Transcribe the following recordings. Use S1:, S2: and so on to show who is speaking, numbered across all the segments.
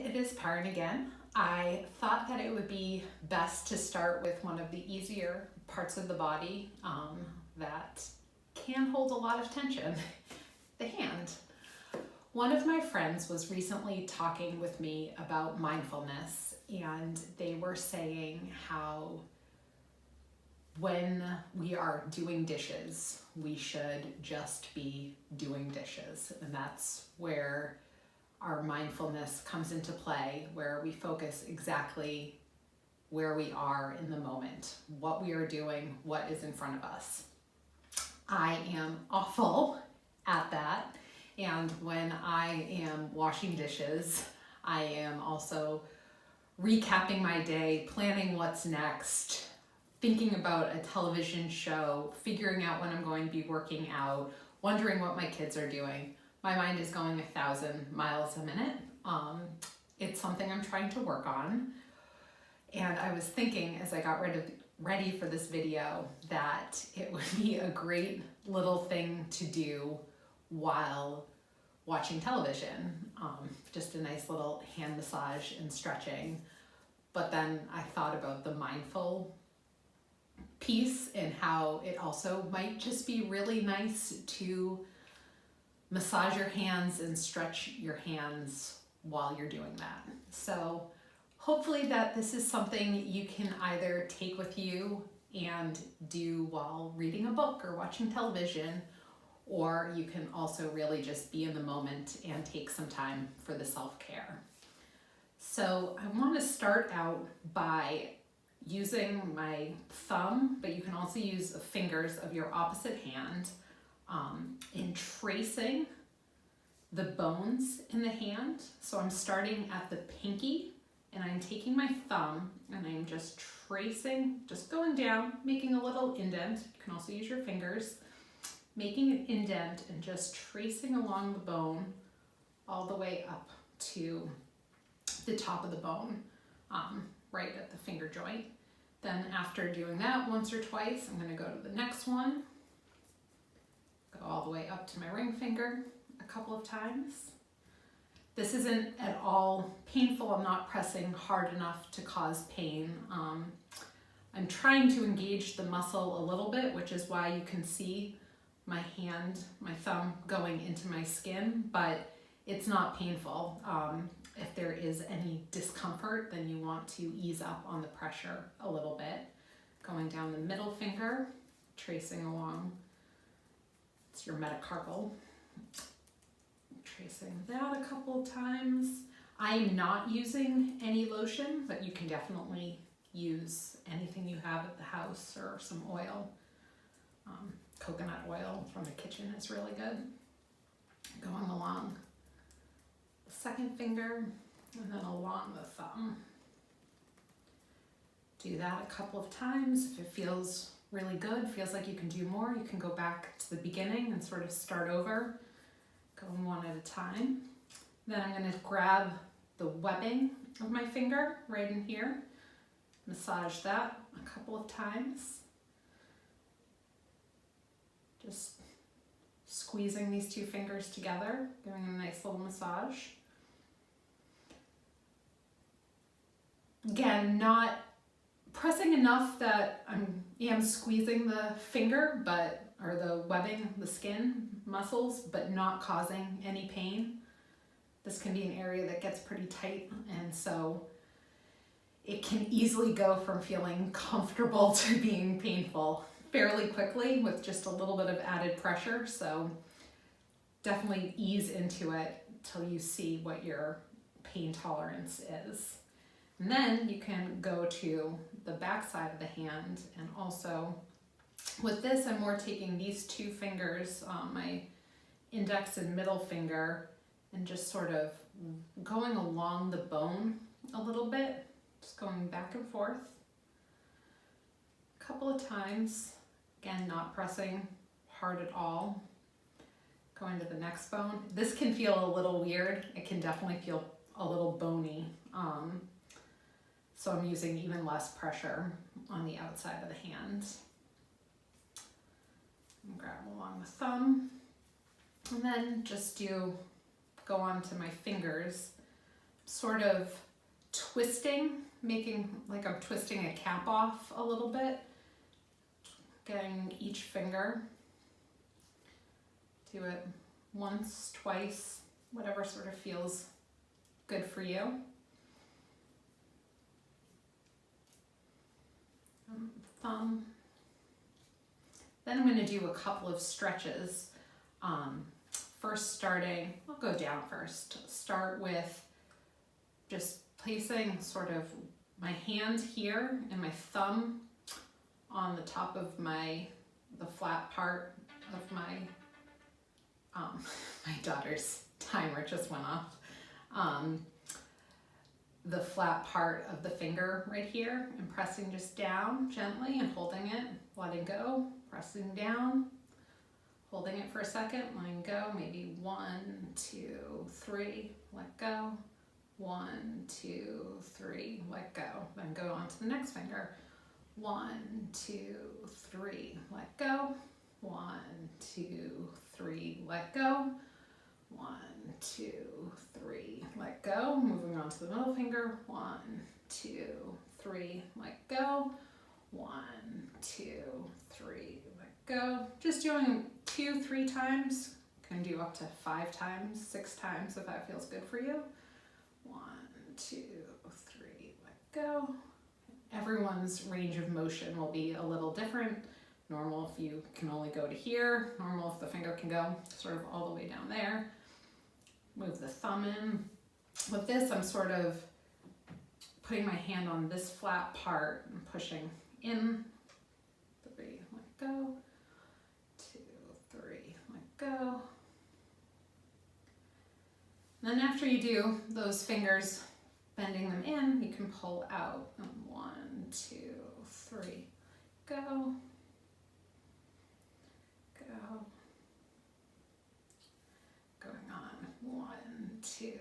S1: it is Perrin again. I thought that it would be best to start with one of the easier parts of the body that can hold a lot of tension, the hand. One of my friends was recently talking with me about mindfulness, and they were saying how when we are doing dishes, we should just be doing dishes, and that's where our mindfulness comes into play, where we focus exactly where we are in the moment, what we are doing, what is in front of us. I am awful at that, and when I am washing dishes, I am also recapping my day, planning what's next, thinking about a television show, figuring out when I'm going to be working out, wondering what my kids are doing. My mind is going 1,000 miles a minute. It's something I'm trying to work on. And I was thinking as I got ready for this video that it would be a great little thing to do while watching television. Just a nice little hand massage and stretching. But then I thought about the mindful piece and how it also might just be really nice to massage your hands and stretch your hands while you're doing that. So hopefully that this is something you can either take with you and do while reading a book or watching television, or you can also really just be in the moment and take some time for the self-care. So I want to start out by using my thumb, but you can also use the fingers of your opposite hand in tracing the bones in the hand. So I'm starting at the pinky and I'm taking my thumb and I'm just tracing, just going down, making a little indent. You can also use your fingers, making an indent and just tracing along the bone all the way up to the top of the bone, right at the finger joint. Then after doing that once or twice, I'm going to go to the next one, go all the way up to my ring finger a couple of times. This isn't at all painful. I'm not pressing hard enough to cause pain. I'm trying to engage the muscle a little bit, which is why you can see my hand, my thumb going into my skin, but it's not painful. If there is any discomfort, then you want to ease up on the pressure a little bit. Going down the middle finger, tracing along, it's your metacarpal. Tracing that a couple of times. I'm not using any lotion, but you can definitely use anything you have at the house or some oil. Coconut oil from the kitchen is really good. Going along the second finger and then along the thumb. Do that a couple of times. If it feels really good, feels like you can do more, you can go back to the beginning and sort of start over, going one at a time. Then I'm going to grab the webbing of my finger right in here, massage that a couple of times. Just squeezing these two fingers together, giving a nice little massage. Again, not pressing enough that I am squeezing the finger, or the webbing, the skin muscles, but not causing any pain. This can be an area that gets pretty tight, and so it can easily go from feeling comfortable to being painful fairly quickly with just a little bit of added pressure. So definitely ease into it till you see what your pain tolerance is. And then you can go to the back side of the hand, and also with this I'm more taking these two fingers, my index and middle finger, and just sort of going along the bone a little bit, just going back and forth a couple of times. Again, not pressing hard at all. Going to the next bone. This can feel a little weird. It can definitely feel a little bony. So I'm using even less pressure on the outside of the hand. And grab along the thumb. And then just go on to my fingers sort of twisting, making like I'm twisting a cap off a little bit, getting each finger. Do it once, twice, whatever sort of feels good for you. Thumb. Then I'm going to do a couple of stretches. First starting, I'll go down first. Start with just placing sort of my hand here and my thumb on the top of the flat part of my my daughter's timer just went off. The flat part of the finger right here, and pressing just down gently and holding it, letting go, pressing down, holding it for a second, letting go, maybe 1, 2, 3, let go, 1, 2, 3, let go, then go on to the next finger, 1, 2, 3, let go, 1, 2, 3, let go, 1, 2, 3, let go. Moving on to the middle finger. 1, 2, 3, let go. 1, 2, 3, let go. Just doing 2, 3 times. Can do up to 5 times, 6 times if that feels good for you. 1, 2, 3, let go. Everyone's range of motion will be a little different. Normal if you can only go to here. Normal if the finger can go sort of all the way down there. Move the thumb in. With this, I'm sort of putting my hand on this flat part and pushing in. 3, let go. 2, 3, let go. And then after you do those fingers, bending them in, you can pull out. 1, 2, 3, go. Go. Going on. 1, 2,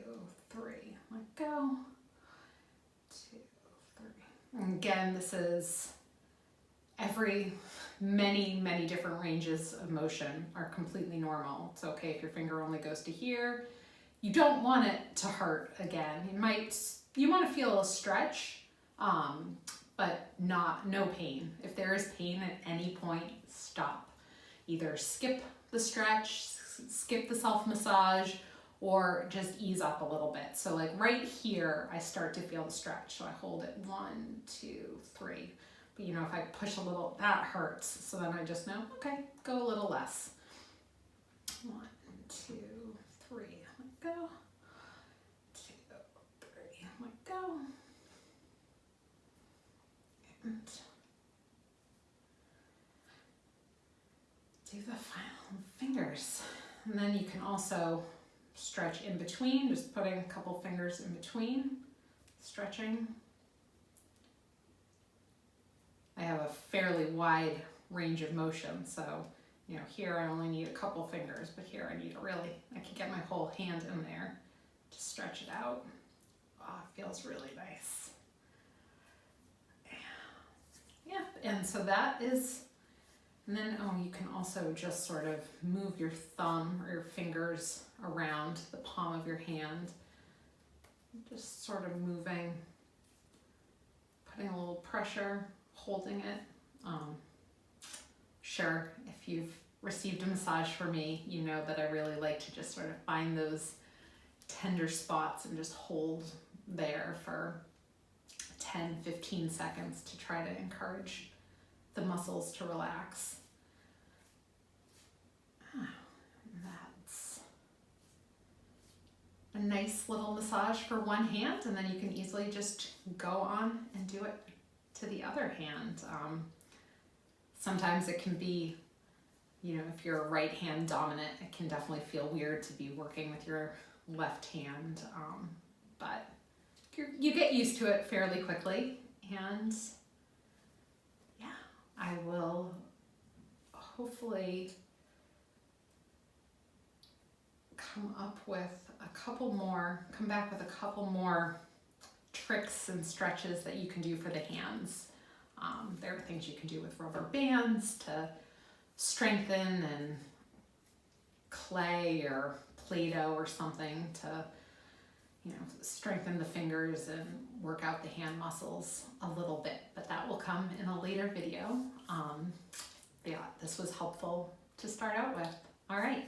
S1: 3, let go. 2, 3. And again, this is many different ranges of motion are completely normal. It's okay if your finger only goes to here. You don't want it to hurt again. You want to feel a stretch, but no pain. If there is pain at any point, stop. Either skip the stretch, skip the self-massage, or just ease up a little bit. So like right here, I start to feel the stretch. So I hold it 1, 2, 3. But you know, if I push a little, that hurts. So then I just know, okay, go a little less. 1, 2, 3, let go. 2, 3, let go. And do the final fingers. And then you can also stretch in between, just putting a couple fingers in between, stretching. I have a fairly wide range of motion, so you know, here I only need a couple fingers, but here I can get my whole hand in there to stretch it out. Oh, it feels really nice. Yeah, and so that is. And then, you can also just sort of move your thumb or your fingers around the palm of your hand. Just sort of moving, putting a little pressure, holding it. Sure, if you've received a massage from me, you know that I really like to just sort of find those tender spots and just hold there for 10, 15 seconds to try to encourage the muscles to relax. That's a nice little massage for one hand, and then you can easily just go on and do it to the other hand. Sometimes it can be, you know, if you're a right hand dominant, it can definitely feel weird to be working with your left hand, but you get used to it fairly quickly, and yeah, I will hopefully come back with a couple more tricks and stretches that you can do for the hands. There are things you can do with rubber bands to strengthen, and clay or Play-Doh or something to, strengthen the fingers and work out the hand muscles a little bit, but that will come in a later video. Yeah, this was helpful to start out with. All right.